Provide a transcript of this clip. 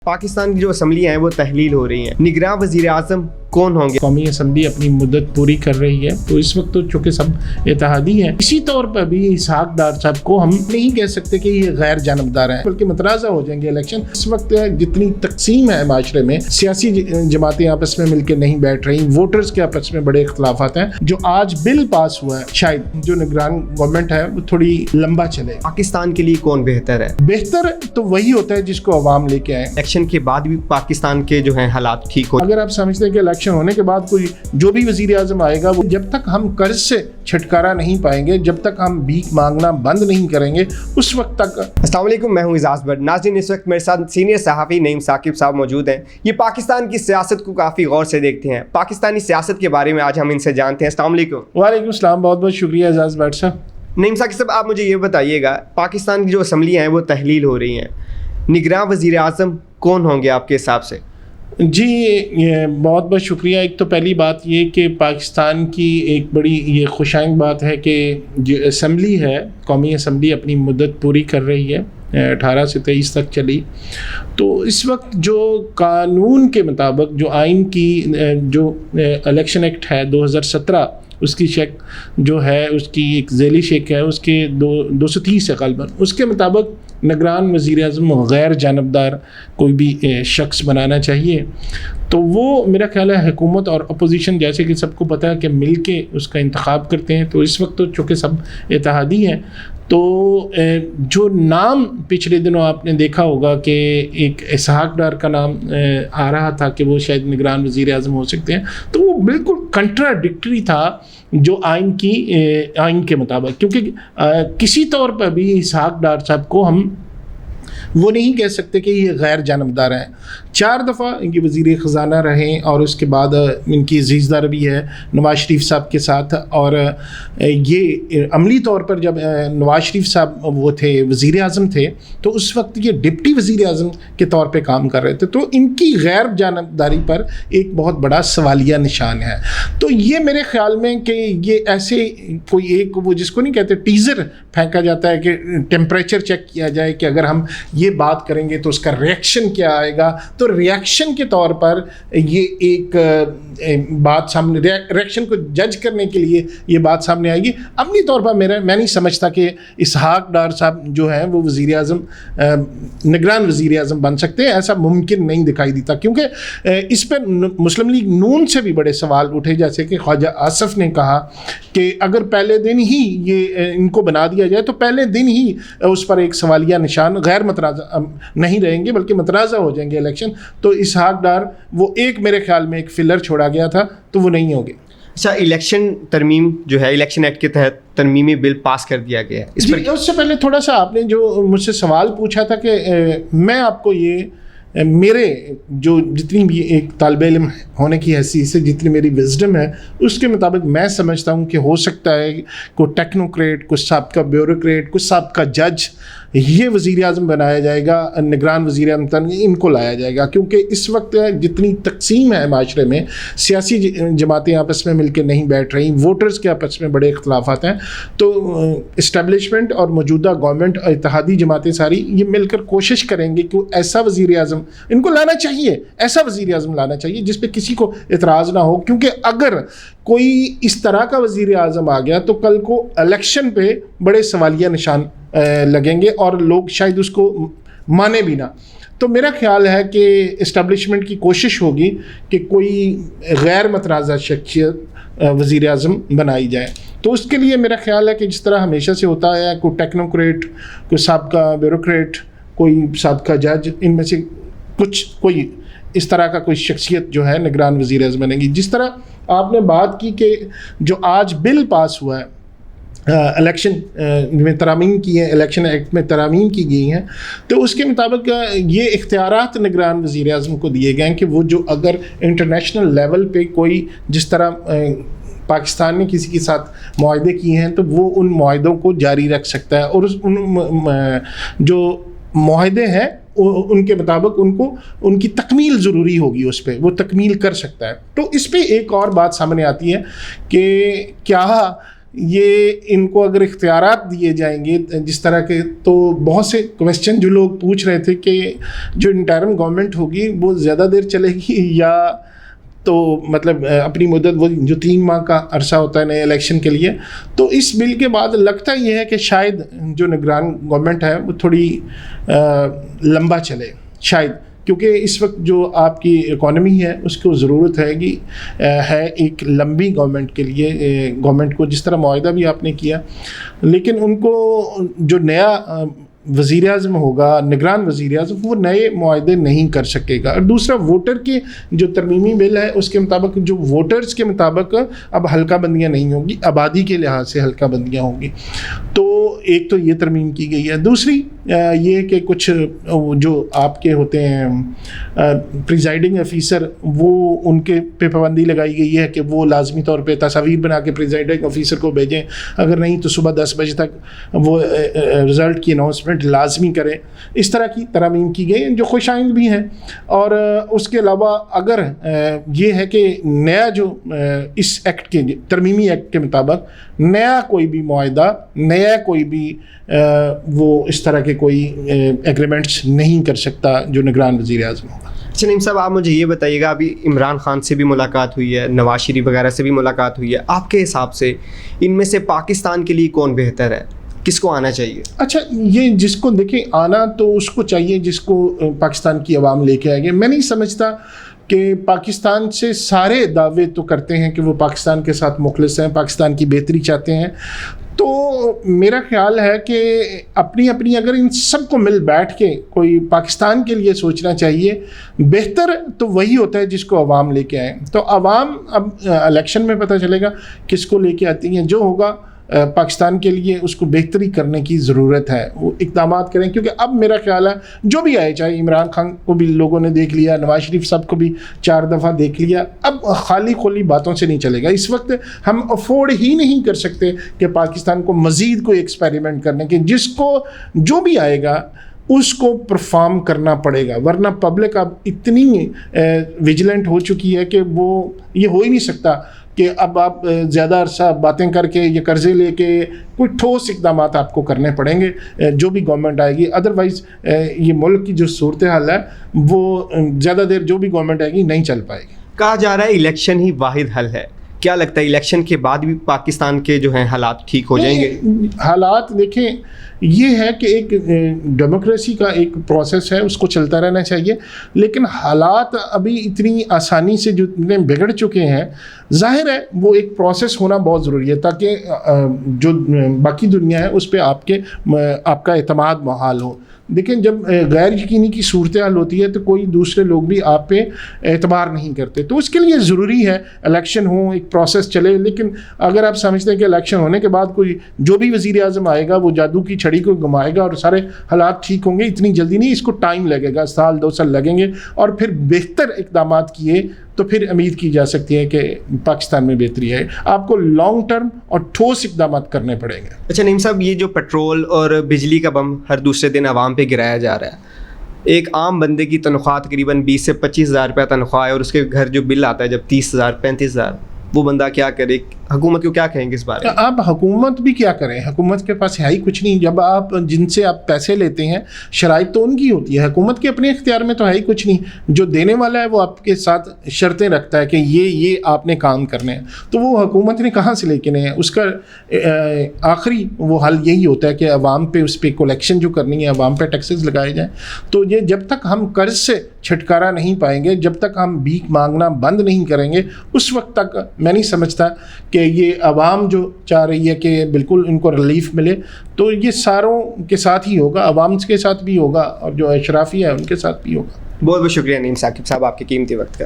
पाकिस्तान की जो असम्बलियाँ हैं वो तहलील हो रही हैं, निगरान वज़ीर आज़म कौन होंगे? कौमी असम्बली अपनी मुद्दत पूरी कर रही है, तो इस वक्त तो चूँकि सब इत्तेहादी हैं, इसी तौर पर भी इसहाक डार साहब को हम नहीं कह सकते कि ये गैर जानबदार हैं, बल्कि मतराज़ा हो जाएंगे इलेक्शन। इस वक्त जितनी तकसीम है माशरे में, सियासी जमातें आपस में मिलकर नहीं बैठ रही, वोटर्स के आपस में बड़े इख्तलाफात हैं। जो आज बिल पास हुआ है, शायद जो निगरान गवर्नमेंट है वो थोड़ी लंबा चले। पाकिस्तान के लिए कौन बेहतर है? बेहतर तो वही होता है जिसको अवाम लेके आए। इलेक्शन के बाद भी पाकिस्तान के जो हैं हालात ठीक हो। अगर आप समझते हैं कि इलेक्शन होने के बाद कोई जो भी वजीर आज़म आएगा, वो जब तक हम कर्ज से छुटकारा नहीं पाएंगे, जब तक हम भीख मांगना बंद नहीं करेंगे, उस वक्त तक। अस्सलाम वालेकुम, मैं हूं इजाज़ भट्ट। नाज़रीन, इस वक्त मेरे साथ सीनियर सहाफ़ी नईम साकिब साहब मौजूद हैं। ये पाकिस्तान की सियासत को काफ़ी गौर से देखते हैं। पाकिस्तानी सियासत के बारे में आज हम इनसे जानते हैं। अस्सलाम वालेकुम। वालेकुम सलाम, बहुत बहुत शुक्रिया इजाज़ भट्ट साहब। नईम साकिब साहब, आप मुझे ये बताइएगा, पाकिस्तान की जो असम्बलियाँ हैं वो तहलील हो रही हैं, निगरान वज़ीर आज़म कौन होंगे आपके हिसाब से? जी, ये बहुत बहुत शुक्रिया। एक तो पहली बात ये कि पाकिस्तान की एक बड़ी ये खुशाइंद बात है कि जो असम्बली है, कौमी असम्बली अपनी मुद्दत पूरी कर रही है, 18 से 23 तक चली। तो इस वक्त जो कानून के मुताबिक जो आइन की जो इलेक्शन एक्ट है 2017, उसकी शेक जो है, उसकी एक ज़ैली शेक है, उसके 230 है ग़ालिबन, उसके मुताबिक निगरान वज़ीर आज़म गैर जानबदार कोई भी शख्स बनाना चाहिए। तो वो मेरा ख्याल है हुकूमत और अपोजिशन, जैसे कि सबको पता है कि मिल के उसका इंतखाब करते हैं। तो इस वक्त तो चूँकि सब इत्तेहादी हैं, तो जो नाम पिछले दिनों आपने देखा होगा कि एक इसहाक डार का नाम आ रहा था कि वो शायद निगरान वज़ीर आज़म हो सकते हैं, तो वो बिल्कुल कंट्राडिक्टरी था जो आइन के मुताबिक, क्योंकि किसी तौर पर भी इसहाक डार साहब को हम वो नहीं कह सकते कि ये गैर जानबदार हैं। 4 दफ़ा इनकी वज़ीर ख़जाना रहे और उसके बाद इनकी अज़ीज़दार भी है नवाज़ शरीफ साहब के साथ। और ये अमली तौर पर जब नवाज़ शरीफ साहब वो थे वज़ीर आज़म थे, तो उस वक्त ये डिप्टी वज़ीर आज़म के तौर पे काम कर रहे थे। तो इनकी गैर जानबदारी पर एक बहुत बड़ा सवालिया निशान है। तो ये मेरे ख़्याल में कि ये ऐसे कोई एक वो जिसको नहीं कहते टीज़र फेंका जाता है कि टेम्परेचर चेक किया जाए कि अगर हम ये बात करेंगे तो उसका रिएक्शन क्या आएगा। तो रिएक्शन के तौर पर ये एक बात सामने, रिएक्शन को जज करने के लिए ये बात सामने आएगी। अमली तौर पर मैं नहीं समझता कि इसहाक डार साहब जो हैं वो वज़ीर आज़म, निगरान वज़ीर आज़म बन सकते हैं। ऐसा मुमकिन नहीं दिखाई देता, क्योंकि इस पर मुस्लिम लीग नून से भी बड़े सवाल उठे, जैसे कि ख्वाजा आसफ़ ने कहा कि अगर पहले दिन ही ये इनको बना दिया जाए तो पहले दिन ही उस पर एक सवालिया निशान, गैर मतराज़ा नहीं रहेंगे बल्कि मतराज़ा हो जाएंगे इलेक्शन। तो इसहाक डार वो एक मेरे ख्याल में एक फिलर छोड़ा गया था, तो वो नहीं होंगे। अच्छा, इलेक्शन तरमीम जो है, इलेक्शन एक्ट के तहत तरमीमी बिल पास कर दिया गया है। इस पर उससे पहले थोड़ा सा आपने जो मुझसे सवाल पूछा था कि मैं आपको ये मेरे जो जितनी भी एक तालिब इल्म होने की हैसियत से जितनी मेरी विजडम है, उसके मुताबिक मैं समझता हूँ कि हो सकता है कोई टेक्नोक्रेट, कुछ साबका ब्यूरोक्रेट, कुछ साबका जज ये वज़ीर आज़म बनाया जाएगा, निगरान वज़ीर आज़म इनको लाया जाएगा। क्योंकि इस वक्त जितनी तकसीम है माशरे में, सियासी जमातें आपस में मिलकर नहीं बैठ रही, वोटर्स के आपस में बड़े इख्तलाफात हैं। तो इस्टेब्लिशमेंट और मौजूदा गवर्नमेंट और इत्तेहादी जमातें सारी ये मिलकर कोशिश करेंगे कि ऐसा वज़ीर आज़म इनको लाना चाहिए, ऐसा वज़ीर आज़म लाना चाहिए जिस पे किसी को इतराज़ ना हो। क्योंकि अगर कोई इस तरह का वज़ीर आज़म आ गया तो कल को इलेक्शन पे बड़े सवालिया निशान लगेंगे और लोग शायद उसको माने भी ना। तो मेरा ख्याल है कि इस्टेब्लिशमेंट की कोशिश होगी कि कोई गैर मतनाज़ा शख्सियत वज़ीर आज़म बनाई जाए। तो उसके लिए मेरा ख्याल है कि जिस तरह हमेशा से होता है, कोई टेक्नोक्रेट, कोई साबका ब्यूरोक्रेट, कोई साबका जज, इनमें से कोई इस तरह का कोई शख्सियत जो है निगरान वज़ीर आज़म बनेगी। जिस तरह आपने बात की कि जो आज बिल पास हुआ है, इलेक्शन में तरामीम की है, इलेक्शन एक्ट में तरामीम की गई हैं, तो उसके मुताबिक ये इख्तियारात निगरान वज़ीर आज़म को दिए गए हैं कि वो जो अगर इंटरनेशनल लेवल पे कोई, जिस तरह पाकिस्तान ने किसी के साथ मुआहदे किए हैं, तो वो उन मुआहदों को जारी रख सकता है। और जो मुआहदे हैं उनके मुताबिक उनको उनकी तकमील ज़रूरी होगी, उस पर वो तकमील कर सकता है। तो इस पर एक और बात सामने आती है कि क्या یہ ان کو اگر اختیارات دیے جائیں گے جس طرح کے، تو بہت سے کویسچن جو لوگ پوچھ رہے تھے کہ جو انٹرم گورنمنٹ ہوگی وہ زیادہ دیر چلے گی یا تو مطلب اپنی مدت، وہ جو 3 ماہ کا عرصہ ہوتا ہے نئے الیکشن کے لیے، تو اس بل کے بعد لگتا یہ ہے کہ شاید جو نگران گورنمنٹ ہے وہ تھوڑی لمبا چلے شاید، کیونکہ اس وقت جو آپ کی اکانومی ہے اس کو ضرورت ہے ایک لمبی گورنمنٹ کے لیے، گورنمنٹ کو جس طرح معاہدہ بھی آپ نے کیا، لیکن ان کو جو نیا وزیر اعظم ہوگا، نگران وزیر اعظم، وہ نئے معاہدے نہیں کر سکے گا۔ اور دوسرا، ووٹر کے جو ترمیمی بل ہے اس کے مطابق، جو ووٹرز کے مطابق اب حلقہ بندیاں نہیں ہوں گی، آبادی کے لحاظ سے حلقہ بندیاں ہوں گی۔ تو ایک تو یہ ترمیم کی گئی ہے، دوسری یہ کہ کچھ جو آپ کے ہوتے ہیں پریزائڈنگ آفیسر، وہ ان کے پہ پابندی لگائی گئی ہے کہ وہ لازمی طور پہ تصاویر بنا کے پریزائڈنگ آفیسر کو بھیجیں، اگر نہیں تو صبح 10 بجے تک وہ رزلٹ کی اناؤنسمنٹ لازمی کریں۔ اس طرح کی ترامیم کی گئی ہیں جو خوش آئند بھی ہیں۔ اور اس کے علاوہ اگر یہ ہے کہ نیا جو اس ایکٹ کے ترمیمی ایکٹ کے مطابق نیا کوئی بھی معاہدہ، نیا کوئی بھی وہ اس طرح کے کوئی ایگریمنٹس نہیں کر سکتا جو نگران وزیر اعظم ہوگا۔ اچھا نعیم صاحب، آپ مجھے یہ بتائیے گا، ابھی عمران خان سے بھی ملاقات ہوئی ہے، نواز شریف وغیرہ سے بھی ملاقات ہوئی ہے، آپ کے حساب سے ان میں سے پاکستان کے لیے کون بہتر ہے، کس کو آنا چاہیے؟ اچھا، یہ جس کو دیکھیں آنا تو اس کو چاہیے جس کو پاکستان کی عوام لے کے آئے گی۔ میں نہیں سمجھتا کہ پاکستان سے سارے دعوے تو کرتے ہیں کہ وہ پاکستان کے ساتھ مخلص ہیں، پاکستان کی بہتری چاہتے ہیں، تو میرا خیال ہے کہ اپنی اگر ان سب کو مل بیٹھ کے کوئی پاکستان کے لیے سوچنا چاہیے، بہتر تو وہی ہوتا ہے جس کو عوام لے کے آئیں۔ تو عوام اب الیکشن میں پتہ چلے گا کس کو لے کے آتی ہیں، جو ہوگا پاکستان کے لیے اس کو بہتری کرنے کی ضرورت ہے، وہ اقدامات کریں، کیونکہ اب میرا خیال ہے جو بھی آئے، چاہے عمران خان کو بھی لوگوں نے دیکھ لیا، نواز شریف صاحب کو بھی 4 دفعہ دیکھ لیا، اب خالی کھولی باتوں سے نہیں چلے گا۔ اس وقت ہم افورڈ ہی نہیں کر سکتے کہ پاکستان کو مزید کوئی ایکسپیریمنٹ کرنے کے، جس کو جو بھی آئے گا اس کو پرفارم کرنا پڑے گا، ورنہ پبلک اب اتنی ویجیلنٹ ہو چکی ہے کہ وہ یہ ہو ہی نہیں سکتا کہ اب آپ زیادہ عرصہ باتیں کر کے یا قرضے لے کے، کوئی ٹھوس اقدامات آپ کو کرنے پڑیں گے جو بھی گورنمنٹ آئے گی، ادروائز یہ ملک کی جو صورتحال ہے وہ زیادہ دیر جو بھی گورنمنٹ آئے گی نہیں چل پائے گی۔ کہا جا رہا ہے الیکشن ہی واحد حل ہے، کیا لگتا ہے الیکشن کے بعد بھی پاکستان کے جو ہیں حالات ٹھیک ہو جائیں گے؟ حالات دیکھیں، یہ ہے کہ ایک ڈیموکریسی کا ایک پروسیس ہے، اس کو چلتا رہنا چاہیے، لیکن حالات ابھی اتنی آسانی سے جو بگڑ چکے ہیں، ظاہر ہے وہ ایک پروسیس ہونا بہت ضروری ہے تاکہ جو باقی دنیا ہے اس پہ آپ کا اعتماد بحال ہو۔ دیکھیں، جب غیر یقینی کی صورتحال ہوتی ہے تو کوئی دوسرے لوگ بھی آپ پہ اعتبار نہیں کرتے، تو اس کے لیے ضروری ہے الیکشن ہو، ایک پروسیس چلے۔ لیکن اگر آپ سمجھتے ہیں کہ الیکشن ہونے کے بعد کوئی جو بھی وزیر اعظم آئے گا وہ جادو کی چھڑی کو گھمائے گا اور سارے حالات ٹھیک ہوں گے، اتنی جلدی نہیں، اس کو ٹائم لگے گا، 1-2 سال لگیں گے، اور پھر بہتر اقدامات کیے تو پھر امید کی جا سکتی ہے کہ پاکستان میں بہتری ہے۔ آپ کو لانگ ٹرم اور ٹھوس اقدامات کرنے پڑیں گے۔ اچھا نعیم صاحب، یہ جو پیٹرول اور بجلی کا بم ہر دوسرے دن عوام پہ گرایا جا رہا ہے، ایک عام بندے کی تنخواہ تقریباً 20 سے 25 ہزار روپیہ تنخواہ ہے، اور اس کے گھر جو بل آتا ہے جب 30,000 35,000، وہ بندہ کیا کرے؟ حکومت کو کیا کہیں گے اس بارے میں؟ اب حکومت بھی کیا کریں، حکومت کے پاس ہے ہی کچھ نہیں۔ جب آپ جن سے آپ پیسے لیتے ہیں، شرائط تو ان کی ہوتی ہے، حکومت کے اپنے اختیار میں تو ہے ہی کچھ نہیں۔ جو دینے والا ہے وہ آپ کے ساتھ شرطیں رکھتا ہے کہ یہ آپ نے کام کرنے ہیں، تو وہ حکومت نے کہاں سے لے کے نہیں ہے؟ اس کا آخری وہ حل یہی ہوتا ہے کہ عوام پہ اس پہ کلیکشن جو کرنی ہے، عوام پہ ٹیکسز لگائے جائیں۔ تو یہ جب تک ہم قرض سے چھٹکارا نہیں پائیں گے، جب تک ہم بھیک مانگنا بند نہیں کریں گے، اس وقت تک میں نہیں سمجھتا کہ یہ عوام جو چاہ رہی ہے کہ بالکل ان کو ریلیف ملے، تو یہ ساروں کے ساتھ ہی ہوگا، عوام کے ساتھ بھی ہوگا اور جو اشرافی ہے ان کے ساتھ بھی ہوگا۔ بہت بہت شکریہ نعیم ثاقب صاحب آپ کے قیمتی وقت کا۔